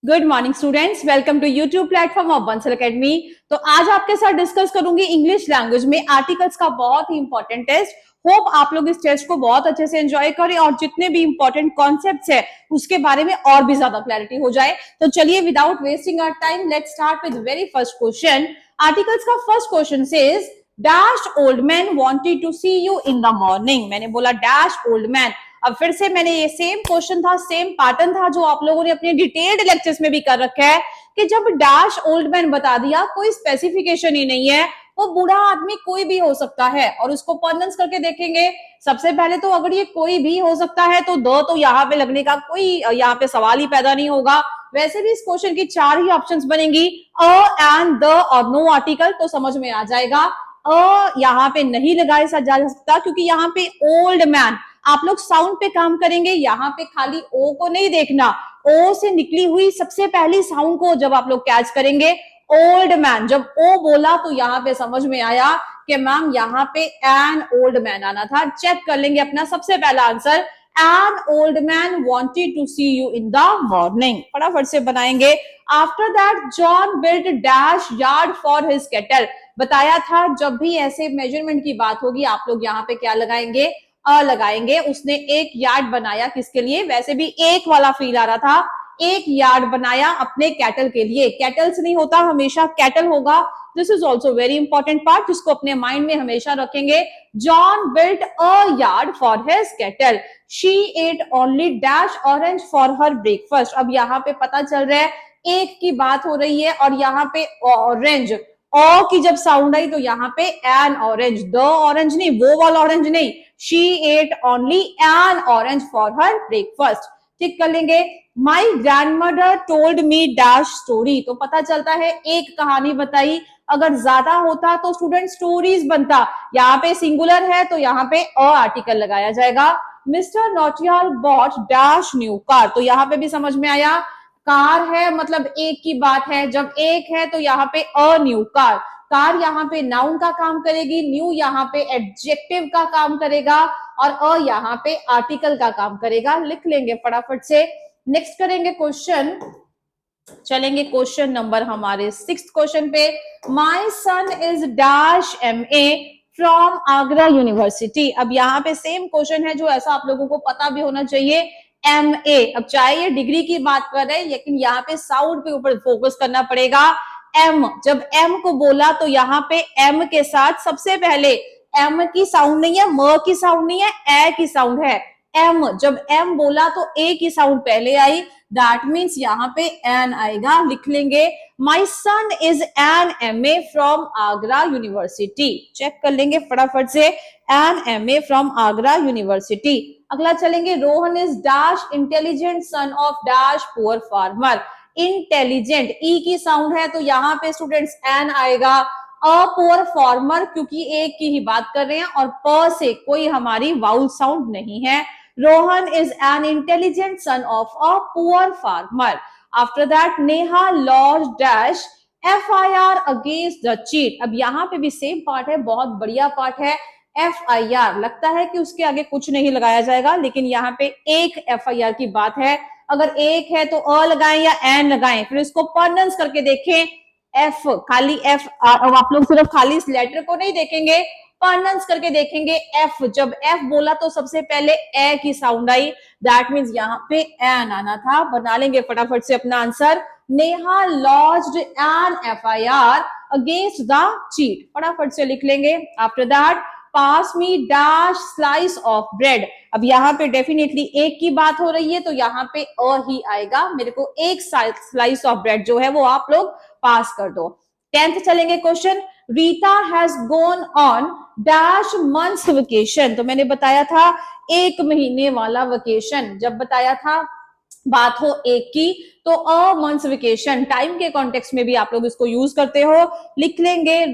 Good morning students, welcome to YouTube platform of Bansal academy. तो आज आपके साथ डिस्कस करूंगी इंग्लिश लैंग्वेज में आर्टिकल्स का बहुत ही इंपॉर्टेंट टेस्ट। होप आप लोग इस टेस्ट को बहुत अच्छे से एंजॉय करें और जितने भी इंपॉर्टेंट कॉन्सेप्ट्स है उसके बारे में और भी ज्यादा क्लैरिटी हो जाए। तो चलिए without wasting our time let's start with very first question. Articles का first question says dash old man wanted to see you in the morning. मैंने बोला डैश ओल्ड मैन। अब फिर से मैंने ये सेम क्वेश्चन था, सेम पैटर्न था जो आप लोगों ने अपने डिटेल्ड लेक्चर्स में भी कर रखा है कि जब डैश ओल्ड मैन बता दिया, कोई स्पेसिफिकेशन ही नहीं है, वो बूढ़ा आदमी कोई भी हो सकता है और उसको प्रोनाउंस करके देखेंगे। सबसे पहले तो अगर ये कोई भी हो सकता है तो द तो यहाँ पे लगने का कोई यहाँ पे सवाल ही पैदा नहीं होगा। वैसे भी इस क्वेश्चन की चार ही ऑप्शंस बनेंगी, अ एंड द और नो आर्टिकल, तो समझ में आ जाएगा। अ यहाँ पे नहीं लगाया जा सकता क्योंकि यहाँ पे ओल्ड मैन, आप लोग साउंड पे काम करेंगे, यहाँ पे खाली ओ को नहीं देखना, ओ से निकली हुई सबसे पहली साउंड को जब आप लोग कैच करेंगे। ओल्ड मैन, जब ओ बोला तो यहाँ पे समझ में आया कि मैम यहाँ पे एन ओल्ड मैन आना था। चेक कर लेंगे अपना सबसे पहला answer, an old man wanted to see you in the morning. फटाफट से बनाएंगे। After that John built dash yard for his cattle. बताया था जब भी ऐसे मेजरमेंट की बात होगी आप लोग यहाँ पे क्या लगाएंगे, अ लगाएंगे। उसने एक यार्ड बनाया, किसके लिए, वैसे भी एक वाला फील आ रहा था, एक यार्ड बनाया अपने कैटल के लिए। कैटल्स नहीं होता, हमेशा कैटल होगा। This is also very important part जिसको अपने माइंड में हमेशा रखेंगे। John built a yard for his cattle. She ate only dash orange for her breakfast. अब यहाँ पे पता चल रहा है एक की बात हो रही है और यहाँ पे ऑरेंज, ओ की जब साउंड आई तो यहाँ पे एन ऑरेंज, द ऑरेंज नहीं, वो वाला ऑरेंज नहीं। She ate only an orange for her breakfast. ठीक कर लेंगे। My grandmother told me dash story. तो पता चलता है एक कहानी बताई, अगर ज्यादा होता तो स्टूडेंट स्टोरीज बनता। यहाँ पे सिंगुलर है तो यहाँ पे अ आर्टिकल लगाया जाएगा। Mister Nautiyal bought dash new car. तो यहाँ पे भी समझ में आया, कार है मतलब एक की बात है, जब एक है तो यहाँ पे अ न्यू कार। कार यहाँ पे नाउन का काम करेगी, न्यू यहाँ पे एडजेक्टिव का काम करेगा और अ यहाँ पे आर्टिकल का काम करेगा। लिख लेंगे फटाफट से। नेक्स्ट करेंगे क्वेश्चन, चलेंगे क्वेश्चन नंबर हमारे 6th क्वेश्चन पे। My son is dash MA from Agra university. अब यहाँ पे सेम क्वेश्चन है जो ऐसा आप लोगों को पता भी होना चाहिए, एमए। अब चाहे ये डिग्री की बात कर रहे हैं लेकिन यहाँ पे साउंड पे ऊपर फोकस करना पड़ेगा। एम, जब एम को बोला तो यहाँ पे एम के साथ सबसे पहले एम की साउंड नहीं है, म की साउंड नहीं है, ए की साउंड है। एम, जब एम बोला तो ए की साउंड पहले आई, दैट मीन्स यहाँ पे एन आएगा। लिख लेंगे my son is an MA from Agra University. Check कर लेंगे फटाफट से, an MA from Agra University. अगला चलेंगे, Rohan is dash intelligent son of dash poor farmer. Intelligent, ई की साउंड है तो यहाँ पे स्टूडेंट्स एन आएगा। अ पुअर फार्मर, क्योंकि एक की ही बात कर रहे हैं और प से कोई हमारी वाउल साउंड नहीं है। Rohan is an intelligent son of a poor farmer. After that Neha launch dash FIR against the cheat. अब यहाँ पे भी सेम पार्ट है, बहुत बढ़िया पार्ट है। FIR, लगता है कि उसके आगे कुछ नहीं लगाया जाएगा लेकिन यहाँ पे एक FIR की बात है। अगर एक है तो अ लगाएं या एन लगाएं, फिर इसको प्रोनाउंस करके देखें। एफ, खाली एफ, आप लोग सिर्फ खाली इस लेटर को नहीं देखेंगे, प्रोनाउंस करके देखेंगे। एफ, जब एफ बोला तो सबसे पहले ए की साउंड आई, दैट मींस यहाँ पे एन आना था। बना लेंगे फटाफट से अपना answer, Neha launched N FIR against the cheat. फटाफट से लिख लेंगे। After that pass me dash slice of bread. अब यहाँ पे डेफिनेटली एक की बात हो रही है तो यहाँ पे अ ही आएगा। मेरे को एक स्लाइस ऑफ ब्रेड जो है वो आप लोग पास कर दो। 10th चलेंगे question, Rita has gone on dash months vacation. तो मैंने बताया था एक महीने वाला वेकेशन, जब बताया था बात हो एक की तो अ मंथ्स वेकेशन, टाइम के कॉन्टेक्स्ट में भी आप लोग इसको यूज करते हो। लिख लेंगे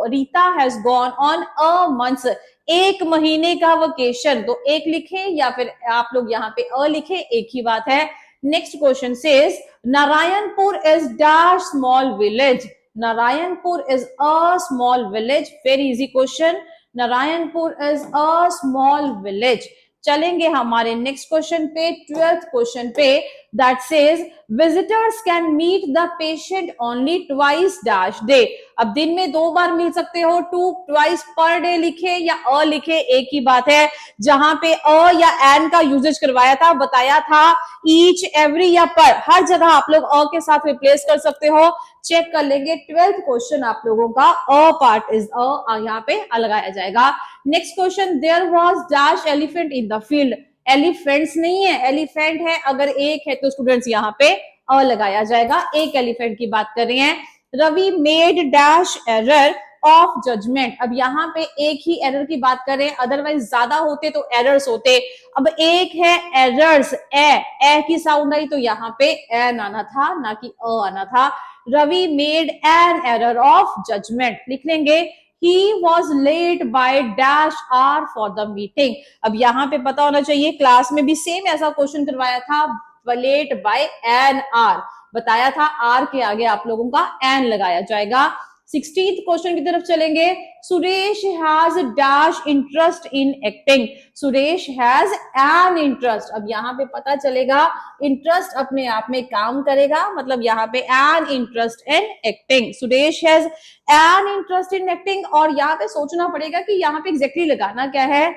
Rita has gone on a months, एक महीने का वेकेशन। तो एक लिखें या फिर आप लोग यहाँ पे अ लिखें, एक ही बात है। Next question says Narayanpur is dash small village. Narayanpur is a small village, very easy question. Narayanpur is a small village. चलेंगे हमारे नेक्स्ट क्वेश्चन पे, 12th क्वेश्चन पे। That says visitors can meet the patient only twice dash day. अब दिन में 2 बार मिल सकते हो, to twice per day लिखे या अ लिखे एक ही बात है। जहां पे अ या एन का यूजेज करवाया था, बताया था ईच एवरी या पर, हर जगह आप लोग अ के साथ रिप्लेस कर सकते हो। चेक कर लेंगे 12th क्वेश्चन आप लोगों का अ पार्ट इज अ, यहाँ पे लगाया जाएगा। Next question, there was dash elephant in the field. Elephants नहीं है, एलिफेंट है, अगर एक है तो स्टूडेंट्स यहाँ पे अ लगाया जाएगा। एक एलिफेंट की बात कर रहे हैं। Ravi made dash error of judgment. अब यहाँ पे एक ही एरर की बात करें, अदरवाइज ज्यादा होते तो एरर्स होते। अब एक है एरर्स, ए की साउंड आई तो यहाँ पे एन आना था, ना कि अ आना था। Ravi made an error of judgment, लिख लेंगे he was late by dash hour for the meeting। अब यहाँ पे पता होना चाहिए, क्लास में भी सेम ऐसा क्वेश्चन करवाया था, लेट बाय एन आर, बताया था आर के आगे आप लोगों का एन लगाया जाएगा। 16th क्वेश्चन की तरफ चलेंगे। Suresh has dash interest in acting. Suresh has an interest. अब यहाँ पे पता चलेगा इंटरेस्ट अपने आप में काम करेगा, मतलब यहाँ पे an interest in acting. Suresh has an interest in acting, और यहाँ पे सोचना पड़ेगा कि यहाँ पे एग्जैक्टली लगाना क्या है।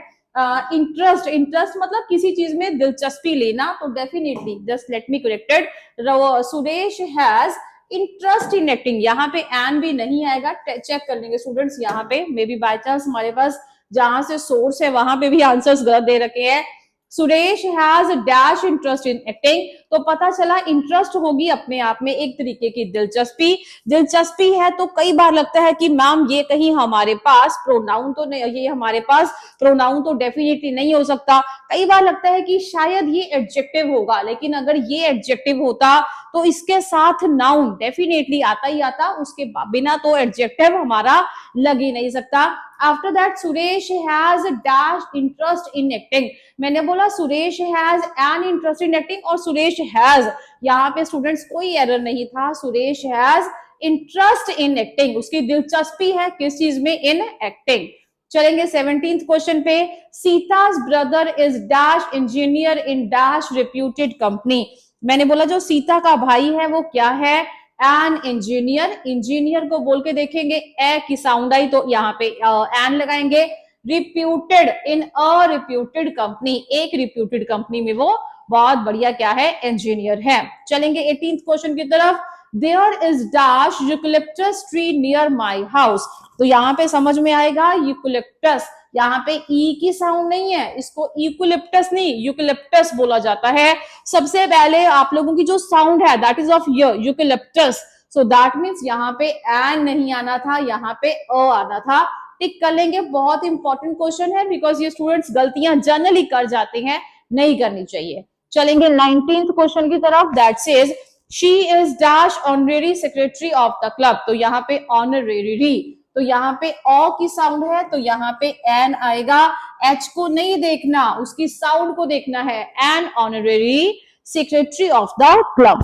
इंटरेस्ट, इंटरेस्ट मतलब किसी चीज में दिलचस्पी लेना, तो definitely just let me corrected, Suresh has interest in acting. यहाँ पे एन भी नहीं आएगा, चेक कर लेंगे स्टूडेंट्स, यहाँ पे मे बी बाय चांस हमारे पास जहां से सोर्स है वहां पे भी आंसर्स गलत दे रखे हैं। Suresh has dash interest in acting, तो पता चला इंटरेस्ट होगी अपने आप में एक तरीके की दिलचस्पी। दिलचस्पी है तो कई बार लगता है कि मैम ये कहीं हमारे पास प्रोनाउन तो नहीं, ये हमारे पास प्रोनाउन तो डेफिनेटली नहीं हो सकता। कई बार लगता है कि शायद ये एडजेक्टिव होगा, लेकिन अगर ये एडजेक्टिव होता तो इसके साथ नाउन डेफिनेटली आता ही आता, उसके बिना तो एडजेक्टिव हमारा लग ही नहीं सकता। After that Suresh has dash interest in acting. मैंने बोला Suresh has an interest in acting और सुरेश हैज, यहाँ पे स्टूडेंट्स कोई एरर नहीं था। Suresh has interest in acting, उसकी दिलचस्पी है किस चीज में, इन एक्टिंग। चलेंगे 17th क्वेश्चन पे। Sita's brother is dash engineer in dash reputed company. मैंने बोला जो सीता का भाई है वो क्या है, एन इंजीनियर। इंजीनियर को बोल के देखेंगे, ए की साउंड आई तो यहाँ पे एन लगाएंगे। रिप्यूटेड, इन अ रिप्यूटेड कंपनी, एक रिप्यूटेड कंपनी में वो बहुत बढ़िया क्या है, इंजीनियर है। चलेंगे 18th क्वेश्चन की तरफ। There is dash eucalyptus tree near my house. तो यहाँ पे समझ में आएगा यूकलिप्टस, यहाँ पे ई की साउंड नहीं है, इसको यूकलिप्टस नहीं यूकलिप्टस बोला जाता है। सबसे पहले आप लोगों की जो साउंड है that is of eucalyptus, so that means यहाँ पे एन नहीं आना था, यहाँ पे अ आना था। टिक कर लेंगे, बहुत इंपॉर्टेंट क्वेश्चन है बिकॉज ये स्टूडेंट्स गलतियां जनरली कर जाते हैं, नहीं करनी चाहिए। चलेंगे 19th क्वेश्चन की तरफ। That says she is dash honorary secretary of the club. तो यहाँ पे ऑनरेरी, तो यहाँ पे ओ की साउंड है तो यहाँ पे एन आएगा। एच को नहीं देखना, उसकी साउंड को देखना है। An honorary secretary of the club,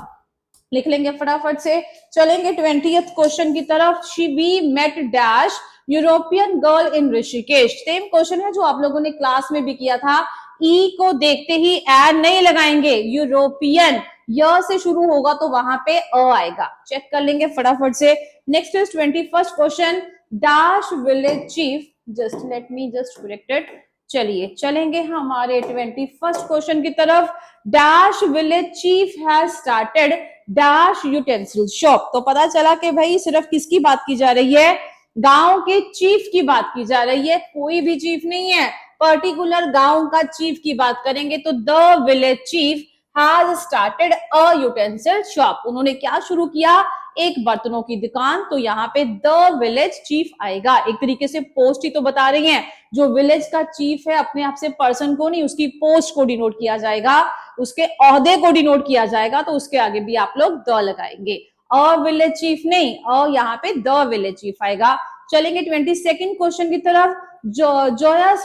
लिख लेंगे फटाफट से। चलेंगे 20th क्वेश्चन की तरफ। She be met dash European girl in Rishikesh. Same question है जो आप लोगों ने क्लास में भी किया था। ई को देखते ही एन नहीं लगाएंगे, यूरोपियन य से शुरू होगा तो वहां पे अ आएगा। चेक कर लेंगे फटाफट से। Next is 21st question. Dash village chief, just let me just correct it. चलिए चलेंगे हमारे 21st क्वेश्चन की तरफ। Dash village chief has started dash utensil shop. तो पता चला कि भाई सिर्फ किसकी बात की जा रही है, गांव के चीफ की बात की जा रही है, कोई भी चीफ नहीं है, पर्टिकुलर गांव का चीफ की बात करेंगे तो the village chief has started a utensil shop. उन्होंने क्या शुरू किया, एक बर्तनों की दुकान, तो यहाँ पे द विलेज चीफ आएगा। एक तरीके से पोस्ट ही तो बता रही हैं, जो विलेज का चीफ है अपने आप से पर्सन को नहीं, उसकी पोस्ट को डिनोट किया जाएगा, उसके ओहदे को डिनोट किया जाएगा, तो उसके आगे भी आप लोग द लगाएंगे। अ विलेज चीफ नहीं, अ यहाँ पे द विलेज चीफ आएगा। चलेंगे 22nd क्वेश्चन की तरफ। Zoya's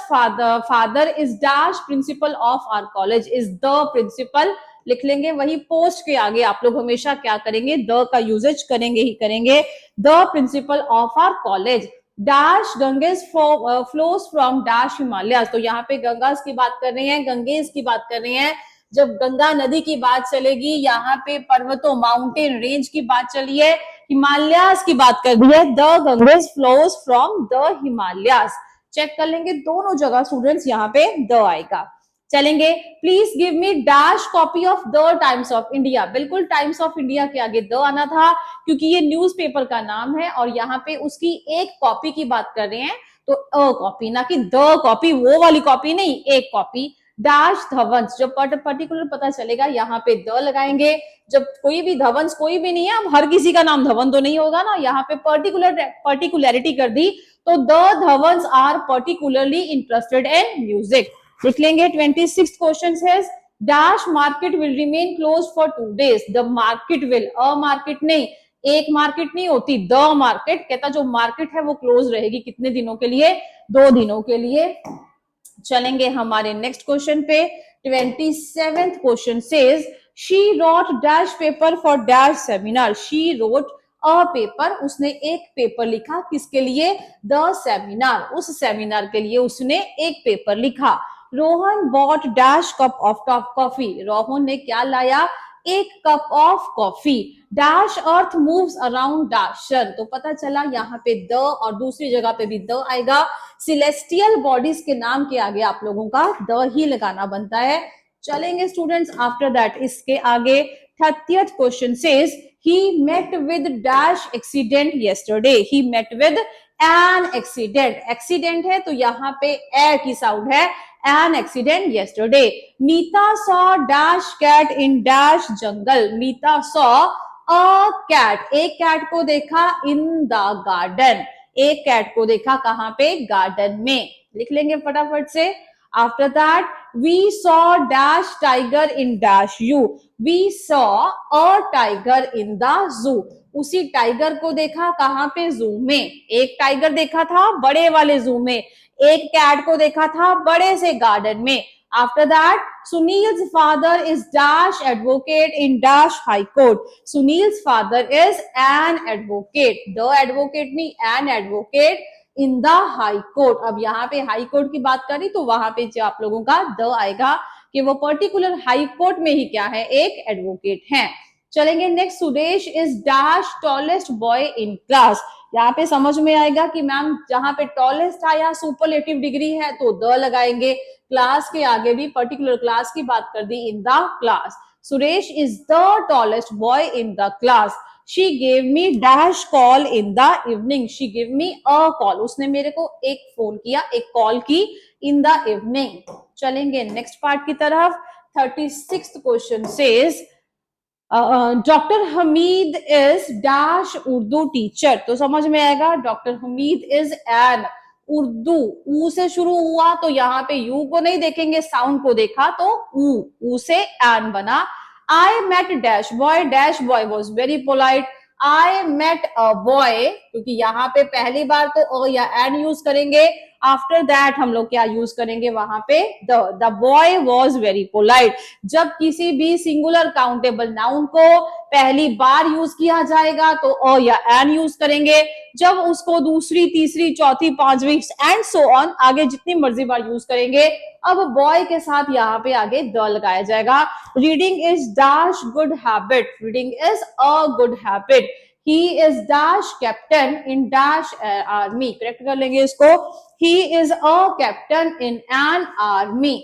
father is dash principal of our college, is the principal, लिख लेंगे। वही पोस्ट के आगे आप लोग हमेशा क्या करेंगे, द का यूजेज करेंगे ही करेंगे। The principal of our college. Dash Ganges flows from dash Himalaya, तो यहाँ पे गंगास की बात कर रहे हैं, गंगेज की बात कर रहे हैं। जब गंगा नदी की बात चलेगी, यहाँ पे पर्वतों माउंटेन रेंज की बात चली है, हिमालयास की बात कर दी है, the Ganges flows from the Himalayas. Check कर लेंगे दोनों जगह स्टूडेंट्स, यहाँ पे द आएगा। चलेंगे, please give me dash copy of the times of India. बिल्कुल टाइम्स ऑफ इंडिया के आगे द आना था, क्योंकि ये न्यूज़पेपर का नाम है और यहाँ पे उसकी एक कॉपी की बात कर रहे हैं, तो अ कॉपी, ना कि द कॉपी, वो वाली कॉपी नहीं, एक कॉपी। डैश धवंस, जब पर्टिकुलर पता चलेगा यहाँ पे द लगाएंगे। जब कोई भी धवंस कोई भी नहीं है, अब हर किसी का नाम धवन तो नहीं होगा ना, यहाँ पे पर्टिकुलरिटी कर दी, तो the Dhawans are particularly interested in music. लिख लेंगे। 26th क्वेश्चन है, dash market will remain close for 2 days। The market will, a market नहीं, एक मार्केट नहीं होती, द मार्केट कहता जो मार्केट है वो क्लोज रहेगी कितने दिनों के लिए, 2 दिनों के लिए। चलेंगे हमारे नेक्स्ट क्वेश्चन पे। 27th question says she wrote dash paper for dash seminar. She wrote a paper, उसने एक पेपर लिखा, किसके लिए, द सेमिनार, उस सेमिनार के लिए उसने एक पेपर लिखा। Rohan bought dash cup of coffee. Rohan ने क्या लाया, एक cup of coffee. Dash earth moves around dash sun, तो पता चला यहाँ पे द और दूसरी जगह पे भी द आएगा। सिलेस्टियल बॉडीज के नाम के आगे आप लोगों का द ही लगाना बनता है। चलेंगे स्टूडेंट्स, आफ्टर दैट इसके आगे 30th question says he met with dash accident yesterday। he met with an accident, accident है तो यहाँ पे ए की साउंड है, an accident yesterday। Meeta saw dash cat in dash jungle। Meeta saw a cat, एक cat को देखा in the garden, एक कैट को देखा कहां पे, गार्डन में। लिख लेंगे फटाफट से। After that we saw dash tiger in dash zoo. We saw a tiger in the zoo. उसी टाइगर को देखा कहां पे, जू में। एक टाइगर देखा था बड़े वाले जू में, एक कैट को देखा था बड़े से गार्डन में। After that, Sunil's father is dash advocate in dash high court। Sunil's father is an advocate, the advocate नहीं, an advocate in the high court। अब यहाँ पे हाई कोर्ट की बात करी तो वहां पे जो आप लोगों का द आएगा कि वो पर्टिकुलर हाई कोर्ट में ही क्या है, एक एडवोकेट है। चलेंगे next, Suresh is dash tallest boy in class. यहाँ पे समझ में आएगा कि मैम जहां पे टॉलेस्ट आया सुपरलेटिव डिग्री है तो द लगाएंगे। क्लास के आगे भी पर्टिकुलर क्लास की बात कर दी, in the class. Suresh is the tallest boy in the class. She gave me dash call in the evening. She give me a call, उसने मेरे को एक फोन किया, एक कॉल की इन द इवनिंग। चलेंगे नेक्स्ट पार्ट की तरफ। 36th question says doctor Hamid is dash Urdu teacher. तो समझ में आएगा, doctor Hamid is an Urdu, ऊ से शुरू हुआ तो यहाँ पे यू को नहीं देखेंगे, साउंड को देखा तो ऊ से एन बना। I met dash boy was very polite. I met a boy, क्योंकि यहाँ पे पहली बार तो अ या एन यूज करेंगे, आफ्टर दैट हम लोग क्या यूज करेंगे वहां पे, the boy was very polite. जब किसी भी सिंगुलर काउंटेबल नाउन को पहली बार यूज किया जाएगा तो अ या एन यूज करेंगे। जब उसको दूसरी, तीसरी, चौथी, पांचवी एंड सो ऑन आगे जितनी मर्जी बार यूज करेंगे, अब बॉय के साथ यहाँ पे आगे द लगाया जाएगा। Reading is dash good habit. Reading is a good habit. He is dash captain in dash army। Correct कर लेंगे इसको। He is a captain in an army।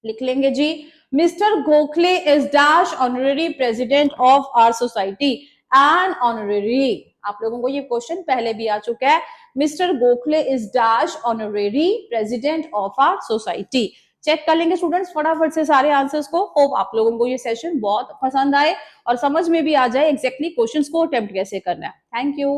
लिख लेंगे जी। Mister Gokhale is dash honorary president of our society. An honorary, आप लोगों को ये क्वेश्चन पहले भी आ चुका है। Mister Gokhale is dash honorary president of our society. Check कर लेंगे स्टूडेंट्स फटाफट से सारे आंसर्स को। होप आप लोगों को ये सेशन बहुत पसंद आए और समझ में भी आ जाए एग्जैक्टली क्वेश्चंस को अटेम्प्ट कैसे करना है। Thank you.